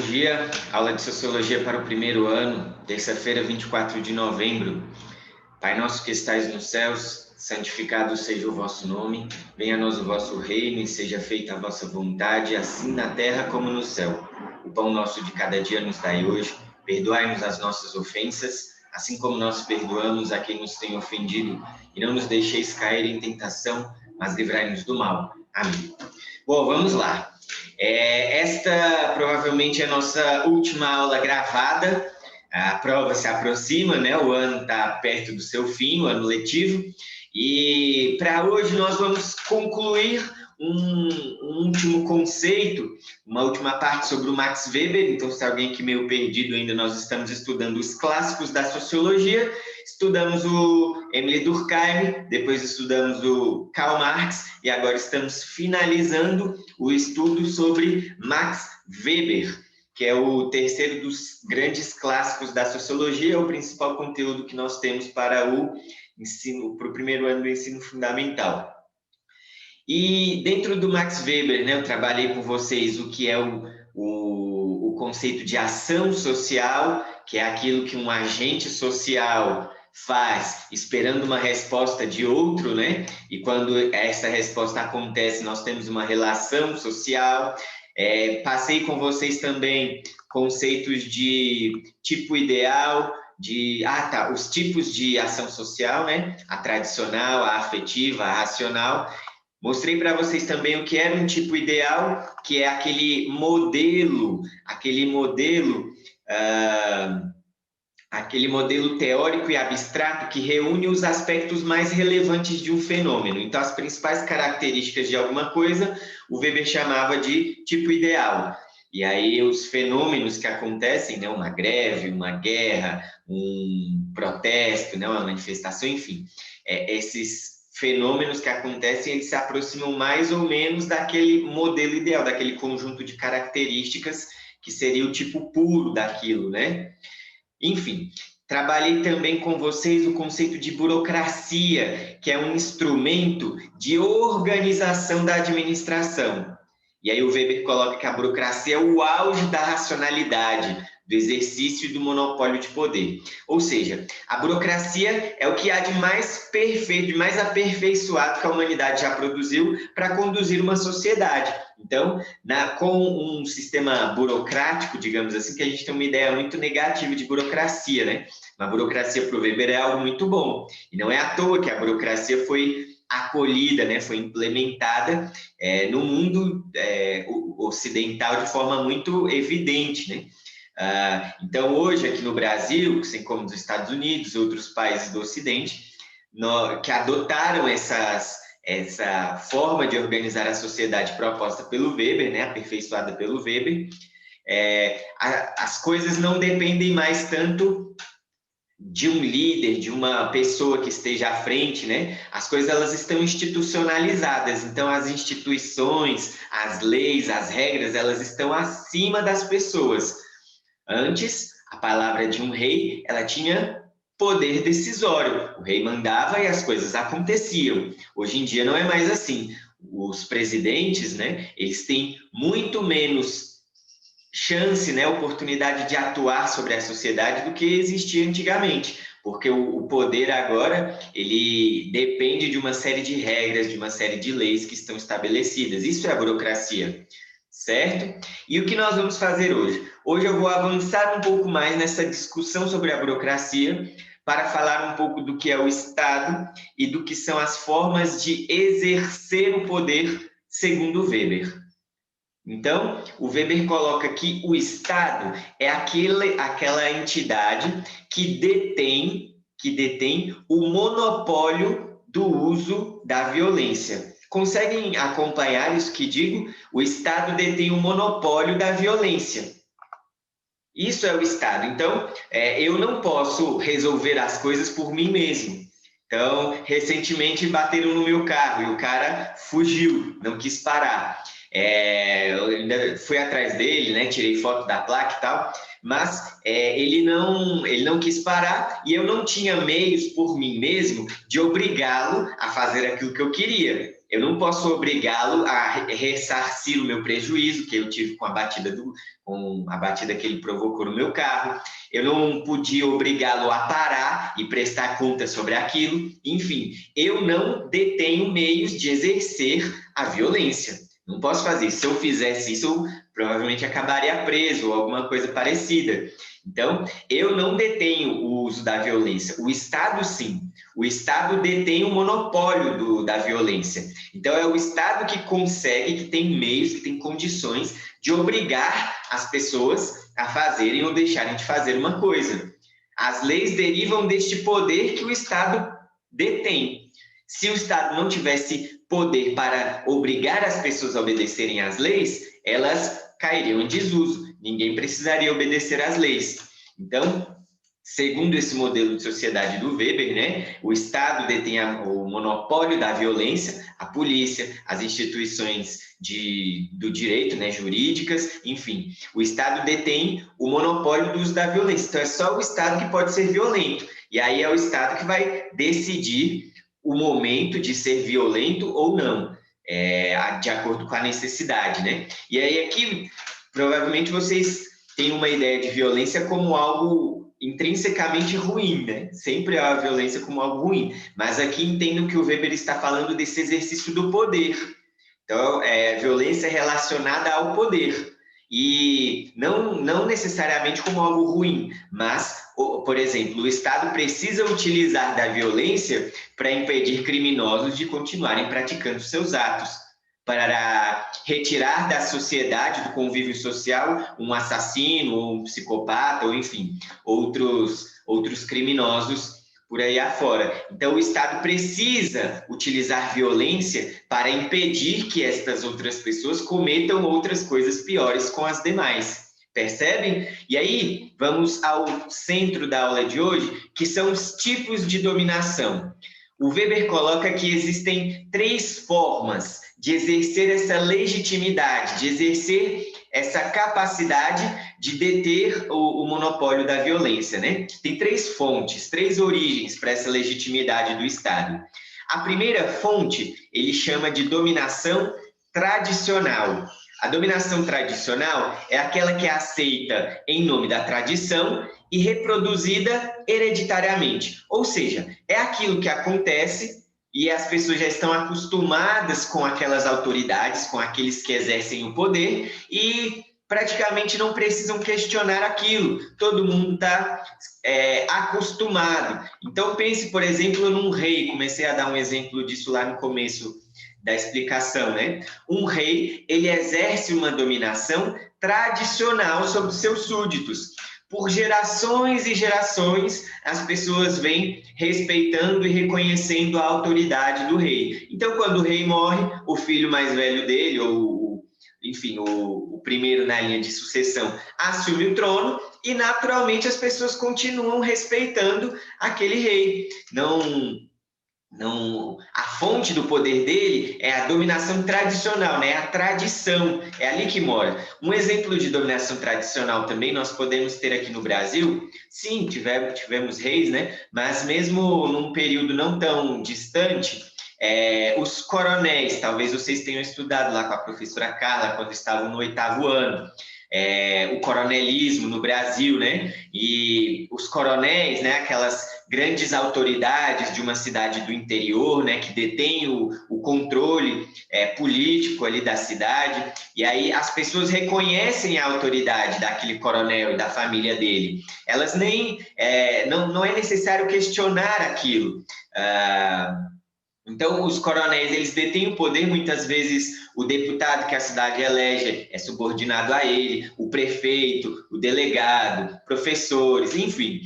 dia, aula de Sociologia para o primeiro ano, terça-feira, 24 de novembro. Pai nosso que estais nos céus, santificado seja o vosso nome, venha a nós o vosso reino e seja feita a vossa vontade, assim na terra como no céu. O pão nosso de cada dia nos dai hoje, perdoai-nos as nossas ofensas, assim como nós perdoamos a quem nos tem ofendido, e não nos deixeis cair em tentação, mas livrai-nos do mal. Amém. Bom, vamos lá. Esta provavelmente é a nossa última aula gravada. A prova se aproxima, né? O ano está perto do seu fim, o ano letivo. E para hoje nós vamos concluir um último conceito, uma última parte sobre o Max Weber. Então, se alguém aqui meio perdido ainda, nós estamos estudando os clássicos da sociologia. Estudamos o Émile Durkheim, depois estudamos o Karl Marx e agora estamos finalizando o estudo sobre Max Weber, que é o terceiro dos grandes clássicos da sociologia, é o principal conteúdo que nós temos para o ensino, para o primeiro ano do ensino fundamental. E dentro do Max Weber, né, eu trabalhei com vocês o que é o conceito de ação social, que é aquilo que um agente social faz esperando uma resposta de outro, né? E quando essa resposta acontece, nós temos uma relação social. Passei com vocês também conceitos de tipo ideal, os tipos de ação social, né? A tradicional, a afetiva, a racional. Mostrei para vocês também o que era um tipo ideal, que é aquele modelo teórico e abstrato que reúne os aspectos mais relevantes de um fenômeno. Então, as principais características de alguma coisa, o Weber chamava de tipo ideal. E aí, os fenômenos que acontecem, né, uma greve, uma guerra, um protesto, né, uma manifestação, enfim, esses fenômenos que acontecem, eles se aproximam mais ou menos daquele modelo ideal, daquele conjunto de características que seria o tipo puro daquilo, né? Enfim, trabalhei também com vocês o conceito de burocracia, que é um instrumento de organização da administração. E aí o Weber coloca que a burocracia é o auge da racionalidade, do exercício e do monopólio de poder. Ou seja, a burocracia é o que há de mais perfeito, de mais aperfeiçoado que a humanidade já produziu para conduzir uma sociedade. Então, com um sistema burocrático, digamos assim, que a gente tem uma ideia muito negativa de burocracia, né? Uma burocracia para o Weber é algo muito bom. E não é à toa que a burocracia foi acolhida, né? Foi implementada no mundo ocidental de forma muito evidente, né? Então, hoje, aqui no Brasil, assim como nos Estados Unidos e outros países do Ocidente, que adotaram essa forma de organizar a sociedade proposta pelo Weber, né, aperfeiçoada pelo Weber, as coisas não dependem mais tanto de um líder, de uma pessoa que esteja à frente, né? As coisas elas estão institucionalizadas, então as instituições, as leis, as regras, elas estão acima das pessoas. Antes, a palavra de um rei, ela tinha poder decisório. O rei mandava e as coisas aconteciam. Hoje em dia não é mais assim. Os presidentes, né, eles têm muito menos chance, né, oportunidade de atuar sobre a sociedade do que existia antigamente, porque o poder agora, ele depende de uma série de regras, de uma série de leis que estão estabelecidas. Isso é a burocracia, certo? E o que nós vamos fazer hoje? Hoje eu vou avançar um pouco mais nessa discussão sobre a burocracia, para falar um pouco do que é o Estado e do que são as formas de exercer o poder segundo Weber. Então, o Weber coloca que o Estado é aquela entidade que detém o monopólio do uso da violência. Conseguem acompanhar isso que digo? O Estado detém o monopólio da violência. Isso é o Estado. Então, eu não posso resolver as coisas por mim mesmo. Então, recentemente bateram no meu carro e o cara fugiu, não quis parar. Eu ainda fui atrás dele, né? Tirei foto da placa e tal, mas ele não quis parar e eu não tinha meios por mim mesmo de obrigá-lo a fazer aquilo que eu queria. eu não posso obrigá-lo a ressarcir o meu prejuízo que eu tive com a batida que ele provocou no meu carro. Eu não podia obrigá-lo a parar e prestar conta sobre aquilo. Enfim, eu não detenho meios de exercer a violência. Não posso fazer isso. Se eu fizesse isso, eu provavelmente acabaria preso ou alguma coisa parecida. Então, eu não detenho o uso da violência. O Estado, sim. O Estado detém o monopólio da violência. Então, é o Estado que consegue, que tem meios, que tem condições de obrigar as pessoas a fazerem ou deixarem de fazer uma coisa. As leis derivam deste poder que o Estado detém. Se o Estado não tivesse poder para obrigar as pessoas a obedecerem às leis, elas cairiam em desuso. Ninguém precisaria obedecer às leis. Então, segundo esse modelo de sociedade do Weber, né, o Estado detém o monopólio da violência, a polícia, as instituições do direito, né, jurídicas, enfim. O Estado detém o monopólio do uso da violência. Então, é só o Estado que pode ser violento. E aí é o Estado que vai decidir o momento de ser violento ou não, de acordo com a necessidade, né? E aí aqui, provavelmente vocês têm uma ideia de violência como algo intrinsecamente ruim, né? Sempre há a violência como algo ruim, mas aqui entendo que o Weber está falando desse exercício do poder. Então, violência relacionada ao poder. E não necessariamente como algo ruim, mas, por exemplo, o Estado precisa utilizar da violência para impedir criminosos de continuarem praticando seus atos, para retirar da sociedade, do convívio social, um assassino, ou um psicopata, ou enfim, outros criminosos por aí afora. Então, o Estado precisa utilizar violência para impedir que estas outras pessoas cometam outras coisas piores com as demais. Percebem? E aí, vamos ao centro da aula de hoje, que são os tipos de dominação. O Weber coloca que existem 3 formas de exercer essa legitimidade, de exercer essa capacidade de deter o monopólio da violência, né? Tem 3 fontes, 3 origens para essa legitimidade do Estado. A primeira fonte, ele chama de dominação tradicional. A dominação tradicional é aquela que é aceita em nome da tradição e reproduzida hereditariamente. Ou seja, é aquilo que acontece e as pessoas já estão acostumadas com aquelas autoridades, com aqueles que exercem o poder e praticamente não precisam questionar aquilo. Todo mundo está acostumado. Então, pense, por exemplo, num rei. Comecei a dar um exemplo disso lá no começo da explicação, né? Um rei, ele exerce uma dominação tradicional sobre os seus súditos. Por gerações e gerações, as pessoas vêm respeitando e reconhecendo a autoridade do rei. Então, quando o rei morre, o filho mais velho dele, ou enfim, o primeiro na linha de sucessão, assume o trono e, naturalmente, as pessoas continuam respeitando aquele rei. A fonte do poder dele é a dominação tradicional, né? A tradição, é ali que mora. Um exemplo de dominação tradicional também nós podemos ter aqui no Brasil. Sim, tivemos reis, né? Mas mesmo num período não tão distante, os coronéis, talvez vocês tenham estudado lá com a professora Carla quando estavam no 8º ano. O coronelismo no Brasil, né? E os coronéis, né? Aquelas grandes autoridades de uma cidade do interior, né? Que detêm o controle político ali da cidade. E aí as pessoas reconhecem a autoridade daquele coronel e da família dele. Elas não é necessário questionar aquilo. Então, os coronéis, eles detêm o poder, muitas vezes o deputado que a cidade elege é subordinado a ele, o prefeito, o delegado, professores, enfim.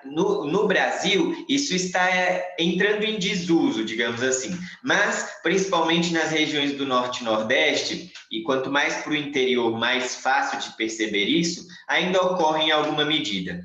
No Brasil, isso está entrando em desuso, digamos assim, mas principalmente nas regiões do Norte e Nordeste, e quanto mais para o interior, mais fácil de perceber isso, ainda ocorre em alguma medida.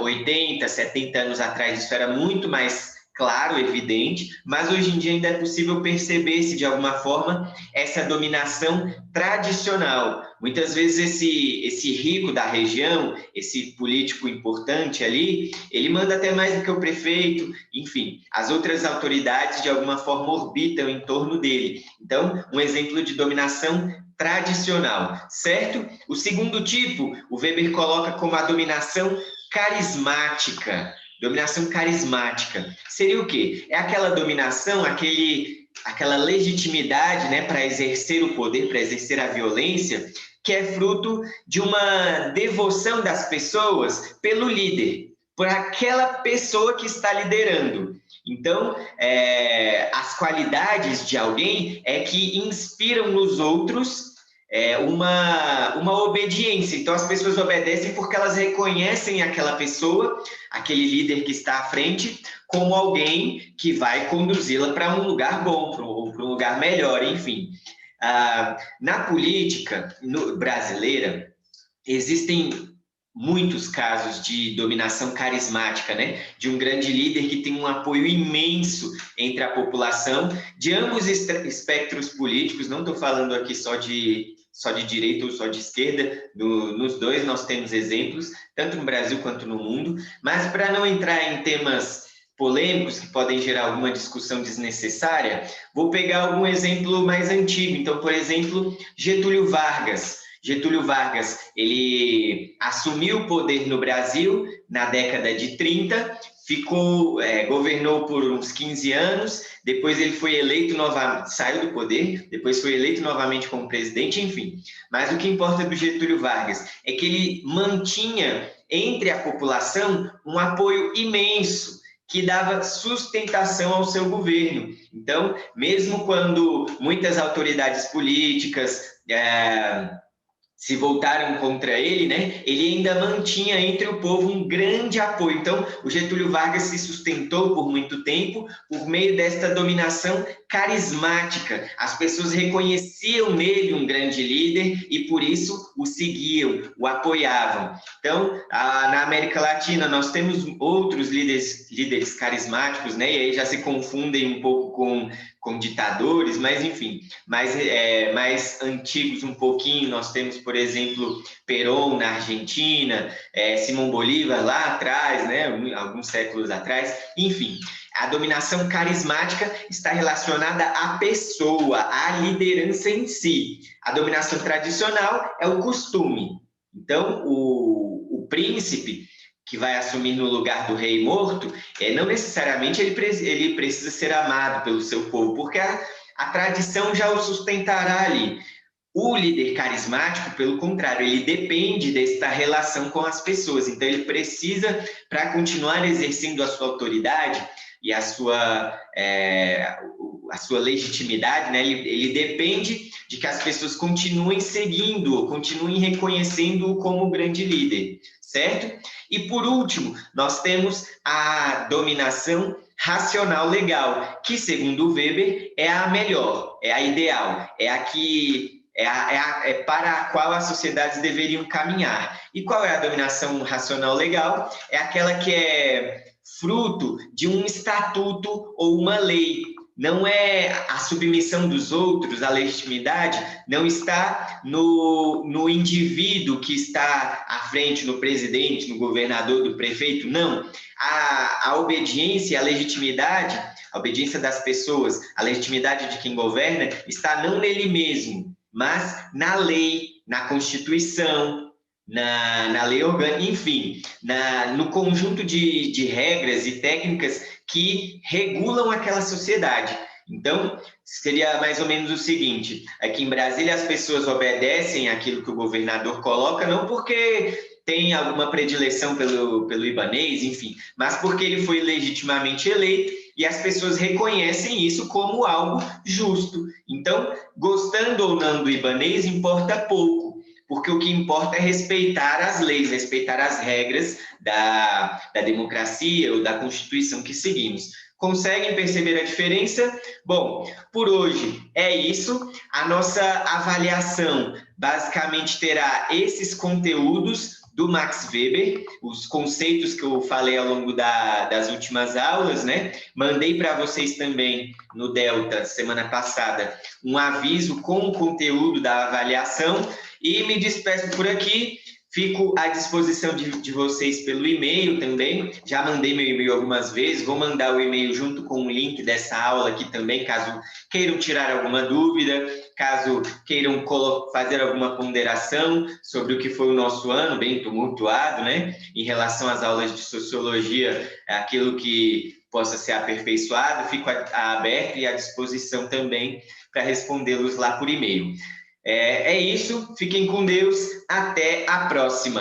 80, 70 anos atrás, isso era muito mais claro, evidente, mas hoje em dia ainda é possível perceber-se, de alguma forma, essa dominação tradicional. Muitas vezes esse rico da região, esse político importante ali, ele manda até mais do que o prefeito, enfim, as outras autoridades, de alguma forma, orbitam em torno dele. Então, um exemplo de dominação tradicional, certo? O segundo tipo, o Weber coloca como a dominação carismática. Dominação carismática. Seria o quê? É aquela dominação, aquela legitimidade, né, para exercer o poder, para exercer a violência, que é fruto de uma devoção das pessoas pelo líder, por aquela pessoa que está liderando. Então, as qualidades de alguém é que inspiram nos outros uma obediência. Então, as pessoas obedecem porque elas reconhecem aquela pessoa, aquele líder que está à frente, como alguém que vai conduzi-la para um lugar bom, para um lugar melhor, enfim. Na política brasileira, existem muitos casos de dominação carismática, né? De um grande líder que tem um apoio imenso entre a população, de ambos espectros políticos, não estou falando aqui só de direita ou só de esquerda, nos dois nós temos exemplos, tanto no Brasil quanto no mundo, mas para não entrar em temas polêmicos que podem gerar alguma discussão desnecessária, vou pegar algum exemplo mais antigo. Então, por exemplo, Getúlio Vargas. Getúlio Vargas, ele assumiu o poder no Brasil na década de 30, governou por uns 15 anos, depois ele foi eleito novamente, saiu do poder, depois foi eleito novamente como presidente, enfim. Mas o que importa do Getúlio Vargas é que ele mantinha entre a população um apoio imenso, que dava sustentação ao seu governo. Então, mesmo quando muitas autoridades políticas se voltaram contra ele, né? Ele ainda mantinha entre o povo um grande apoio. Então, o Getúlio Vargas se sustentou por muito tempo por meio desta dominação carismática. As pessoas reconheciam nele um grande líder e, por isso, o seguiam, o apoiavam. Então, na América Latina, nós temos outros líderes carismáticos, né? E aí já se confundem um pouco com ditadores, mas enfim, mais antigos um pouquinho, nós temos, por exemplo, Perón na Argentina, Simão Bolívar lá atrás, né, alguns séculos atrás, enfim. A dominação carismática está relacionada à pessoa, à liderança em si. A dominação tradicional é o costume. Então, o príncipe que vai assumir no lugar do rei morto, não necessariamente ele precisa ser amado pelo seu povo, porque a tradição já o sustentará ali. O líder carismático, pelo contrário, ele depende desta relação com as pessoas. Então, ele precisa, para continuar exercendo a sua autoridade e a sua legitimidade, né? Ele depende de que as pessoas continuem seguindo, continuem reconhecendo-o como grande líder, certo? E, por último, nós temos a dominação racional legal, que, segundo Weber, é a melhor, é a ideal, é a que para a qual as sociedades deveriam caminhar. E qual é a dominação racional legal? É aquela que é fruto de um estatuto ou uma lei. Não é a submissão dos outros, a legitimidade, não está no indivíduo que está à frente, no presidente, no governador, do prefeito, não. A obediência, a legitimidade, a obediência das pessoas, a legitimidade de quem governa, está não nele mesmo, mas na lei, na Constituição, na lei orgânica, enfim, no conjunto de regras e técnicas que regulam aquela sociedade. Então, seria mais ou menos o seguinte: aqui em Brasília as pessoas obedecem àquilo que o governador coloca, não porque tem alguma predileção pelo Ibanez, enfim, mas porque ele foi legitimamente eleito e as pessoas reconhecem isso como algo justo. Então, gostando ou não do Ibanez, importa pouco, porque o que importa é respeitar as leis, respeitar as regras da democracia ou da Constituição que seguimos. Conseguem perceber a diferença? Bom, por hoje é isso. A nossa avaliação basicamente terá esses conteúdos do Max Weber, os conceitos que eu falei ao longo das últimas aulas, né? Mandei para vocês também no Delta, semana passada, um aviso com o conteúdo da avaliação e me despeço por aqui. Fico à disposição de vocês pelo e-mail também. Já mandei meu e-mail algumas vezes, vou mandar o e-mail junto com o link dessa aula aqui também, caso queiram tirar alguma dúvida, caso queiram fazer alguma ponderação sobre o que foi o nosso ano, bem tumultuado, né? Em relação às aulas de sociologia, aquilo que possa ser aperfeiçoado, fico aberto e à disposição também para respondê-los lá por e-mail. É isso, fiquem com Deus, até a próxima.